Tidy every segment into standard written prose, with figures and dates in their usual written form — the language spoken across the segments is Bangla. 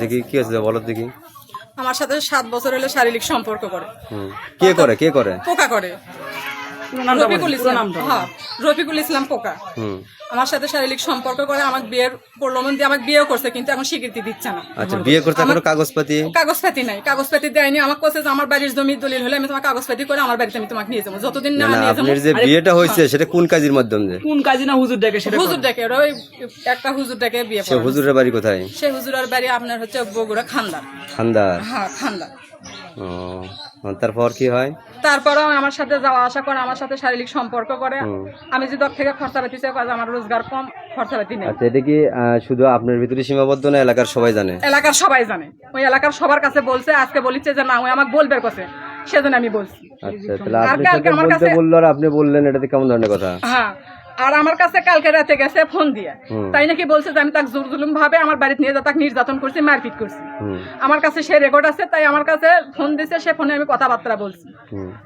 দেখি কি আছে বলো দেখি। আমার সাথে 7 বছর হলো শারীরিক সম্পর্ক করে। কে করে পোকা করে। রফিকুল ইসলাম, হ্যাঁ রফিকুল ইসলাম পোকা। আমার সাথে শারীরিক সম্পর্ক করে, আমাকে বিয়ের প্রলোভন দিয়ে আমাকে বিয়েও করছে, কিন্তু এখন স্বীকৃতি দিচ্ছে না। আচ্ছা, বিয়ে করতে কোনো কাগজপাতি নাই, কাগজপাতি দেয়নি। আমাকে বলছে যে আমার বাড়ির জমি দলিল হলে আমি তোমাকে কাগজপাতি করে আমার বাড়িতে আমি তোমাকে নিয়ে যাবো, যতদিন না নিয়ে যাবো। আপনার যে বিয়েটা হয়েছে সেটা কোন কাজের মাধ্যমে? কোন কাজী না হুজুর ডেকে? সেটা হুজুর ডেকে, ওই একটা হুজুর ডেকে বিয়ে সে হুজুরের বাড়ি কোথায়? সে হুজুরের বাড়ি আপনার হচ্ছে বগুড়া খান্দার। হ্যাঁ খান্দার। তারপর কি হয়? তারপরেও আমার সাথে যাওয়া আসা করে, আমার সাথে শারীরিক সম্পর্ক করে। আমি যদি ওর থেকে খরচাপাতি চাই, আমার রোজগার কম, খরচাপাতি নেই। আচ্ছা, এটা কি শুধু আপনার ভিতরে সীমাবদ্ধ না, এলাকার সবাই জানে? এলাকার সবাই জানে। ওই এলাকার সবার কাছে বলছে, আজকে বলিছে যে না ওই আমাকে বলবে কাছে, সেজন্য আমি বলছি। আচ্ছা, তাহলে আপনি সাথে বলতে বললো আর আপনি বললেন, এটাতে কেমন ধরনের কথা? হ্যাঁ, আর আমার কাছে কালকে রাতে গেছে ফোন দিয়ে, তাই নাকি বলছে যে আমি তাকে জোর জুলুম ভাবে আমার বাড়িতে নিয়ে তাকে নির্যাতন করছি, মারপিট করছি। আমার কাছে সে রেকর্ড আছে, তাই আমার কাছে ফোন দিছে, সে ফোনে আমি কথাবার্তা বলছি।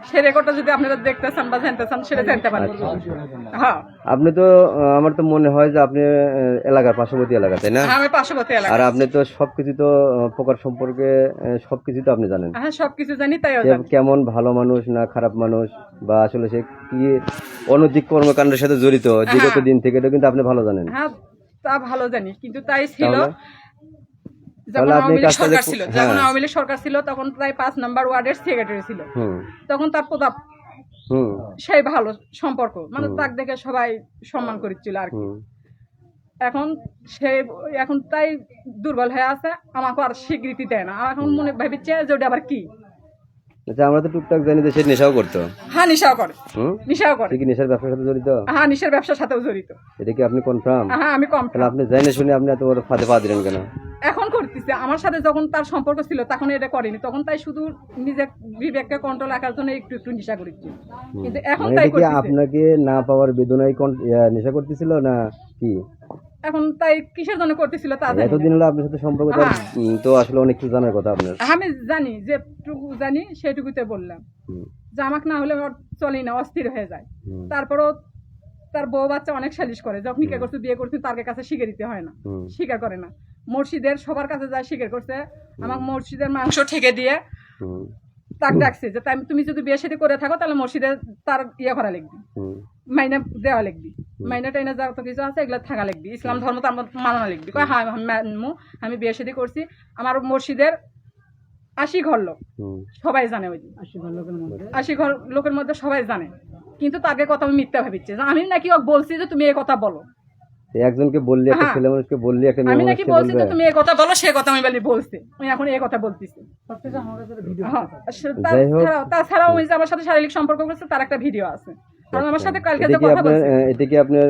সেই রেকর্ডটা যদি আপনারা দেখতে চান বা জানতে চান, সেটা জানতে পারেন। হ্যাঁ, আপনি তো আমার তো মনে হয় যে আপনি এলাকার পার্শ্ববর্তী এলাকা, তাই না? আমি পার্শ্ববর্তী এলাকা। আর আপনি তো সবকিছু তো পোকার সম্পর্কে সবকিছু তো আপনি জানেন। হ্যাঁ, সবকিছু জানি। তাই কেমন ভালো মানুষ না খারাপ মানুষ, বা আসলে সে কি অনৈতিক কর্মকাণ্ডের সাথে জড়িত বিগত দিন থেকে, এটা কিন্তু আপনি ভালো জানেন। হ্যাঁ, তা ভালো জানি, কিন্তু তাই ছিল যখন আওয়ামী লীগ সরকার ছিল তখন প্রায় 5 নম্বর ওয়ার্ডের সেক্রেটারি ছিল। তখন তার প্রতাপ সেই ভালো সম্পর্ক, মানে তাকে দেখে সবাই সম্মান করেছিল আর কি। এখন তাই দুর্বল হয়ে আছে, আমাকে আর স্বীকৃতি দেয় না। এখন মনে ভাবিচ্ছে যে ওটা আবার কি। আচ্ছা, আমরা তো টুকটাক জানি যে সে নেশাও করতো। হ্যাঁ, নেশাও করে। কি নেশার ব্যবসার সাথে জড়িত? হ্যাঁ, নেশার ব্যবসার সাথেও জড়িত। এটা কি আপনি কনফার্ম? হ্যাঁ, আমি কনফার্ম। আপনি জানেন শুনে আপনি এত বড় ফাঁদে পা দিলেন কেন? এখন করতেছে। আমার সাথে যখন তার সম্পর্ক ছিল তখন এটা করেনি, তখন তাই শুধু নিজের বিবেককে কন্ট্রোল রাখার জন্য একটু একটু নেশা করেছি। কিন্তু এখন তাই করতেছে। আপনাকে না পাওয়ার বেদনায় নেশা করতেছিল না কি? এখন তাই কিসের জন্য করতেছিল তা জানি না। এতদিন হলো আপনার সাথে সম্পর্ক, তো আসলে অনেক কিছু জানার কথা আপনার। আমি জানি, যেটুকু জানি সেটুকুতে বললাম যে আমাকে না হলে ওর চলেই না, অস্থির হয়ে যায়। তারপরও তার বউ বাচ্চা অনেক সালিশ করে, যখন নিকা করছে বিয়ে করছে তার কাছে স্বীকার দিতে হয় না, স্বীকার করে না। মসজিদের সবার কাছে যায়, স্বীকার করছে। আমাকে মসজিদের মাংস ঠেকে দিয়ে তাকে ডাকছে যে তুমি যদি বিয়ে শাদী করে থাকো তাহলে মসজিদে তার ইয়ে করা লিখবি, মাইনা দেওয়া লিখবি, মাইনা টাইনা যা তো কিছু আছে এগুলো থাকা লিখবি, ইসলাম ধর্ম তো আমার মানানো লিখবি। হ্যাঁ, আমি বিয়ে শাদী করছি। আমার মসজিদের 80 ঘর লোক সবাই জানে, ওই 80 ঘর লোকের মধ্যে সবাই জানে। কিন্তু তাকে কথা আমি মিথ্যা ভাবিচ্ছে, আমি নাকি বলছি যে তুমি এই কথা বলো। একজনকে বললি, একটা ছেলে মানুষকে বললি, একটা আমি নাকি বলছি যে তুমি এই কথা বলো, সে কথা আমি বলছি। আমি এখন এই কথা বলতেছি। তাছাড়াও ওই যে আমার সাথে শারীরিক সম্পর্ক করছে তার একটা ভিডিও আছে। কারণ আমার সাথে কালকে যে কথা বলছে, এটা কি আপনার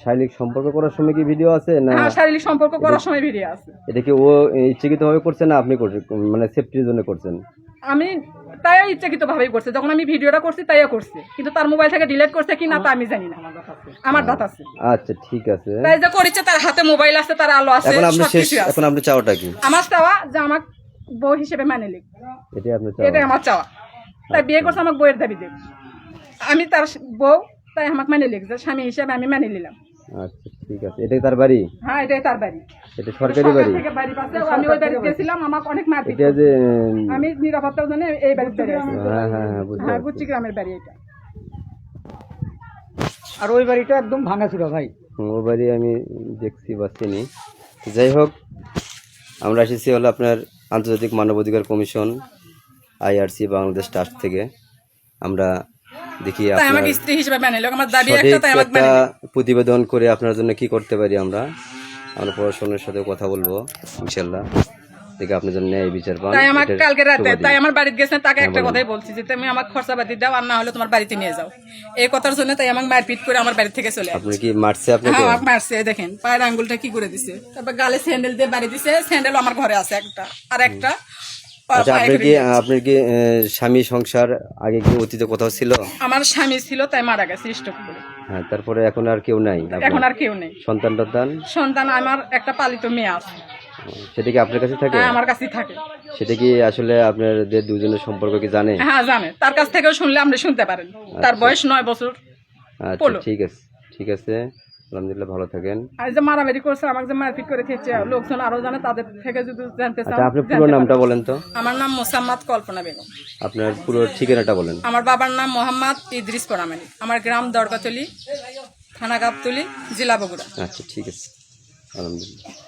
শারীরিক সম্পর্ক করার সময় কি ভিডিও আছে না? হ্যাঁ, শারীরিক সম্পর্ক করার সময় ভিডিও আছে। এটা কি ও ইচ্ছাকৃতভাবে করছে না আপনি মানে সেফটির জন্য করছেন? আমি তাই ইচ্ছাকৃত ভাবেই করছে। যখন আমি ভিডিওটা করছি তাইও করছে, কিন্তু তার মোবাইল থেকে ডিলিট করছে কি না তা আমি জানি না। আমার দাঁত আছে। আচ্ছা, ঠিক আছে। তাই যে করেছে, তার হাতে মোবাইল আছে, তার আলো আছে, এখন আপনি চাওয়াটা কি? আমার চাওয়া যে আমার বউ হিসেবে মানে লিখ, এটাই আপনার চাওয়া? এটাই আমার চাওয়া। তাই বিয়ে করছে, আমার বউয়ের দাবি দেব, আমি তার বউ, তাই আমাকে মানে লিখ, যে স্বামী হিসেবে আমি মানে নিলাম। আচ্ছা, ঠিক আছে। এটাই তার বাড়ি? হ্যাঁ, এটাই তার বাড়ি। এটা সরকারি বাড়ি? আমি ওই বাড়িতে গেছিলাম, আমাকে অনেক মারপিট। আমি নিরাপত্তার জন্য এই বাড়িতে গেছি। হ্যাঁ, গুচ্ছি গ্রামের বাড়ি এটা। আর ওই বাড়িটা একদম ভাঙাচুরা ভাই। ওই বাড়ি আমি দেখছি বা চিনি। যাই হোক, আমরা এসেছি হলো আপনার আন্তর্জাতিক মানবাধিকার কমিশন IRC বাংলাদেশ ট্রাস্ট থেকে। আমরা দেখি আমাকে স্ত্রী হিসেবে মেনে নিল, আমার দাবি একটা, তাই আমাকে প্রতিবেদন করে আপনার জন্য কি করতে পারি আমরা প্রশাসনের সাথে কথা বলবো ইনশাআল্লাহ। দেখে আপনার জন্য ন্যায় বিচার পান। তাই আমার কালকে রাতে তাই আমার বাড়িতে গেছেন, তাকে একটা কথাই বলছি যে তুমি আমার খরচাপাতি দাও, আর না হলে তোমার বাড়িতে নিয়ে যাও। এই কথার জন্য তাই আমাকে মারপিট করে আমার বাড়ি থেকে চলে। আপনি কি মারছে আপনাকে? হ্যাঁ, আমাকে মারছে। দেখেন পায়ের আঙ্গুলটা কি করে দিছে, তারপর গালে স্যান্ডেল দিয়ে বাড়ি দিছে। স্যান্ডেল আমার ঘরে আছে একটা, আর একটা। আচ্ছা, আপনার কি স্বামী সংসার আগে কি অতীতে কোথাও ছিল? আমার স্বামী ছিল, তাই মারা গেছে স্ট্রোক করে। হ্যাঁ, তারপরে এখন আর কেউ নাই? এখন আর কেউ নেই। সন্তান আমার একটা পালিত মেয়ে আছে। সেটা কি আপনার কাছে থাকে? হ্যাঁ, আমার কাছেই থাকে। সেটা কি আসলে আপনাদের দুজনের সম্পর্ক কি জানে? হ্যাঁ, জানে। তার কাছ থেকেও শুনলে আপনি শুনতে পারেন। তার বয়স 9 বছর। আচ্ছা, ঠিক আছে। আলহামদুলিল্লাহ, ভালো থাকেন। আর এই যে মারামারি করছে, আমাকে যে মারপিট করে খেয়েছে, লোকজন আরো জানে, তাদের থেকে যদি জানতে চান আচ্ছা, আপনার পুরো জানতে নামটা পারেন। বলেন তো। আমার নাম মোসাম্মদ কল্পনা বেগম। আপনার পুরো ঠিকানাটা বলেন। আমার বাবার নাম মোহাম্মদ ইদ্রিস পরামানি। আমার গ্রাম দরগাতলি, থানা গাবতলি, জেলা বগুড়া। আচ্ছা, ঠিক আছে, আলহামদুলিল্লাহ।